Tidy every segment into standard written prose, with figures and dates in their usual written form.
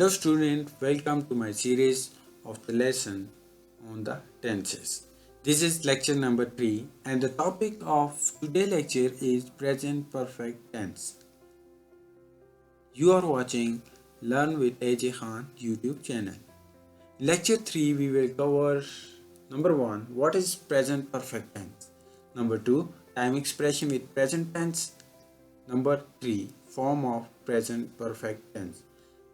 Hello student, welcome to my series of the lesson on the tenses. This is lecture number 3 and the topic of today's lecture is present perfect tense. You are watching Learn with A.J Khan YouTube channel. In lecture 3 we will cover number 1, what is present perfect tense? Number 2, time expression with present tense. Number 3, form of present perfect tense.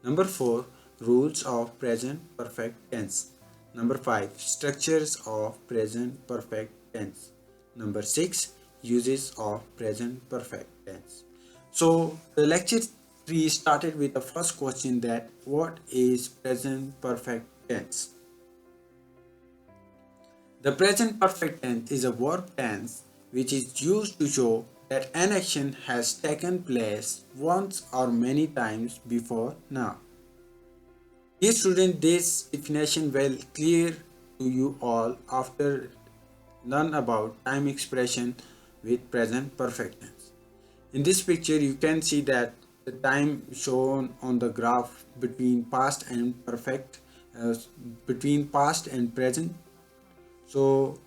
Number 4, rules of present perfect tense. Number 5, structures of present perfect tense. Number 6, uses of present perfect tense. So the lecture 3 started with the first question, that what is present perfect tense? The present perfect tense is a verb tense which is used to show that an action has taken place once or many times before now. Dear student, this definition will clear to you all after learn about time expression with present perfect tense. In this picture you can see that the time shown on the graph between past and between past and present. So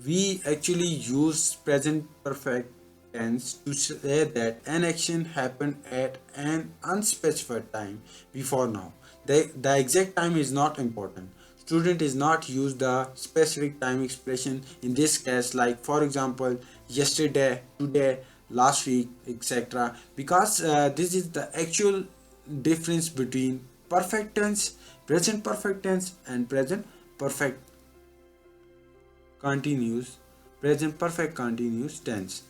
we actually use present perfect tense to say that an action happened at an unspecified time before now. The exact time is not important. Student is not use the specific time expression in this case, like for example yesterday, today, last week, etc. Because this is the actual difference between perfect tense, present perfect tense and present perfect continuous, present perfect continuous tense.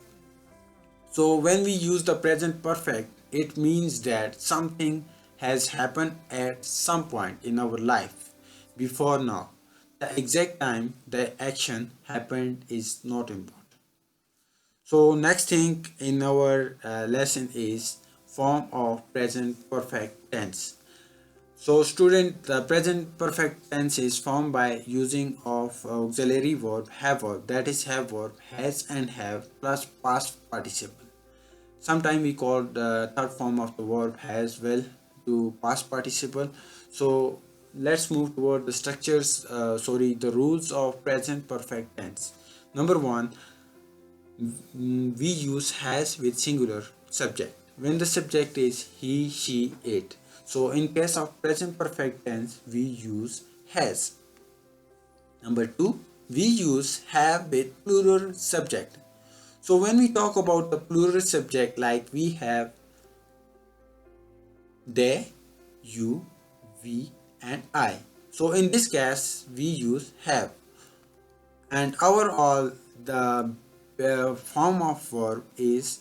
So when we use the present perfect, it means that something has happened at some point in our life before now. The exact time the action happened is not important. So next thing in our lesson is form of present perfect tense. So student, the present perfect tense is formed by using of auxiliary verb have verb, that is have verb has and have plus past participle. Sometimes we call the third form of the verb has well to past participle. So let's move toward the the rules of present perfect tense. Number 1, we use has with singular subject when the subject is he, she, it. So in case of present perfect tense we use has. Number 2, we use have with plural subject. So when we talk about the plural subject, like we have they, you, we and I. So in this case we use have. And overall the form of verb is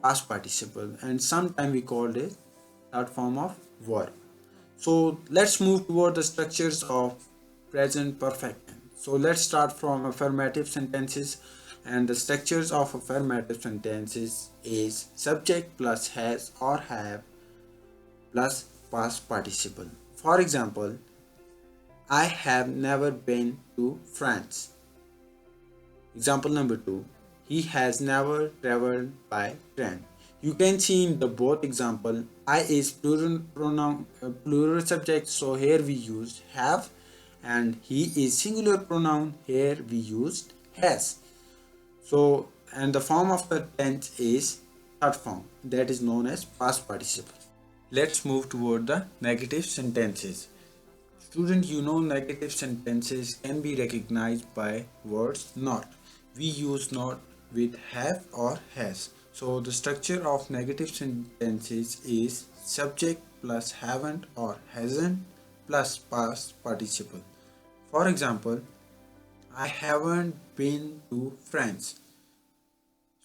past participle, and sometimes we call it third form of verb. So let's move toward the structures of present perfect tense. So let's start from affirmative sentences, and the structures of affirmative sentences is subject plus has or have plus past participle. For example, I have never been to France. Example number 2, he has never traveled by train. You can see in the both example, I is plural pronoun, plural subject, so here we used have, and he is singular pronoun, here we used has. So and the form of the tense is third form, that is known as past participle. Let's move toward the negative sentences. Student, you know negative sentences can be recognized by words not. We use not with have or has. So the structure of negative sentences is subject plus haven't or hasn't plus past participle. For example, I haven't been to France.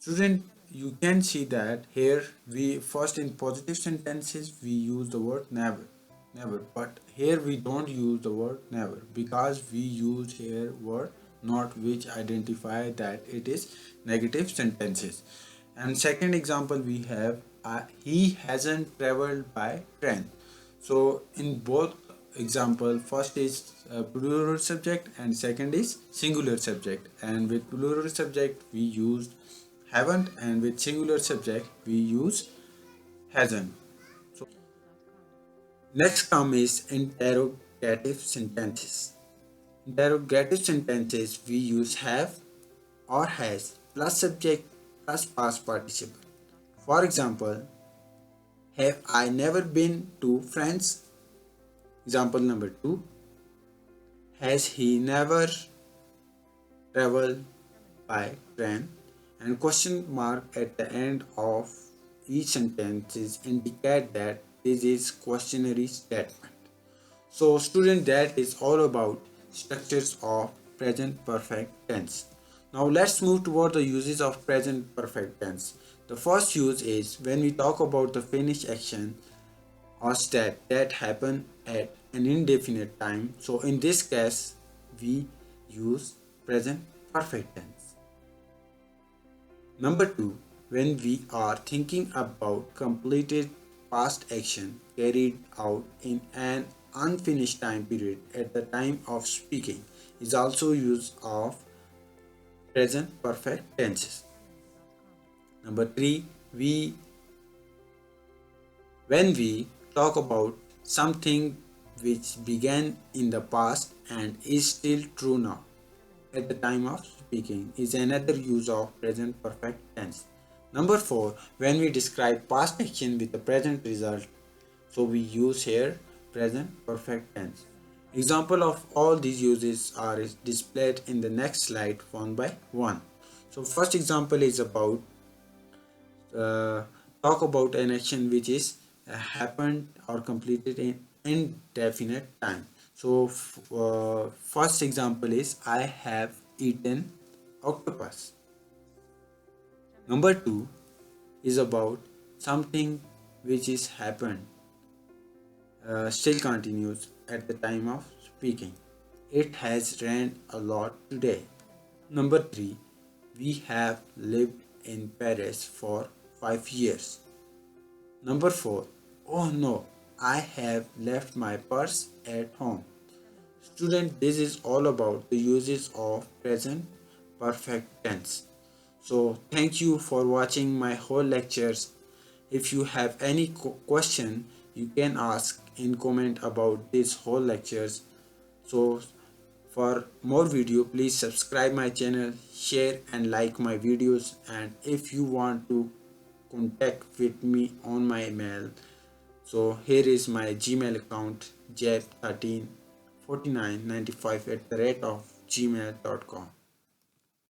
Student, you can see that here we first in positive sentences we use the word never, but here we don't use the word never because we use here word not, which identify that it is negative sentences. And second example we have he hasn't traveled by train. So in both example, first is plural subject and second is singular subject, and with plural subject we used haven't, and with singular subject we use hasn't. So Next come is interrogative sentences. Interrogative sentences we use have or has plus subject plus past participle. For example, have I never been to France? Example number 2. Has he never traveled by train? And question mark at the end of each sentence indicate that this is questionary statement. So student, that is all about structures of present perfect tense. Now let's move toward the uses of present perfect tense. The first use is when we talk about the finished action or state that happen at an indefinite time. So in this case, we use present perfect tense. Number two, when we are thinking about completed past action carried out in an unfinished time period at the time of speaking is also use of present perfect tenses. Number three, when we talk about something which began in the past and is still true now at the time of speaking is another use of present perfect tense. Number 4, when we describe past action with the present result, so we use here present perfect tense. Example of all these uses are displayed in the next slide one by one. So first example is about uh, talk about an action which is happened or completed in indefinite time. So first example is I have eaten octopus. Number 2 is about something which is happened still continues at the time of speaking. It has rained a lot today. Number 3, we have lived in Paris for 5 years. Number 4, oh no, I have left my purse at home. Student, this is all about the uses of present perfect tense. So thank you for watching my whole lectures. If you have any question, you can ask in comment about this whole lectures. So for more video, please subscribe my channel, share and like my videos, and if you want to contact with me on my email, so here is my Gmail account jeb134995 @gmail.com.